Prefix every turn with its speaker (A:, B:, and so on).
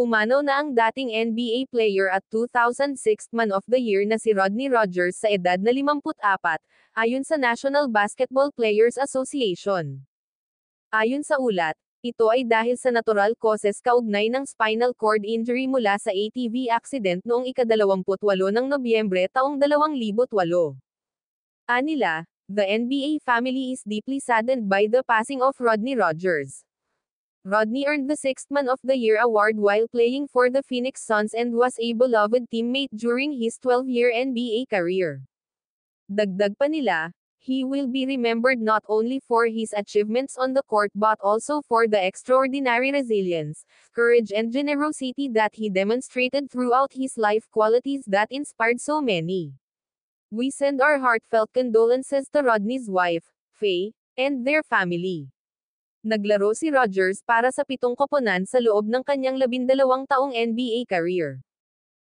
A: Pumanaw na ang dating NBA player at 2006 Man of the Year na si Rodney Rogers sa edad na 54, ayon sa National Basketball Players Association. Ayon sa ulat, ito ay dahil sa natural causes kaugnay ng spinal cord injury mula sa ATV accident noong ika-28 ng Nobyembre taong 2008. Anila, the NBA family is deeply saddened by the passing of Rodney Rogers. Rodney earned the 6th Man of the Year award while playing for the Phoenix Suns and was a beloved teammate during his 12-year NBA career. Dagdag pa nila, he will be remembered not only for his achievements on the court but also for the extraordinary resilience, courage and generosity that he demonstrated throughout his life, qualities that inspired so many. We send our heartfelt condolences to Rodney's wife, Faye, and their family. Naglaro si Rogers para sa 7 koponan sa loob ng kanyang 12 taong NBA career.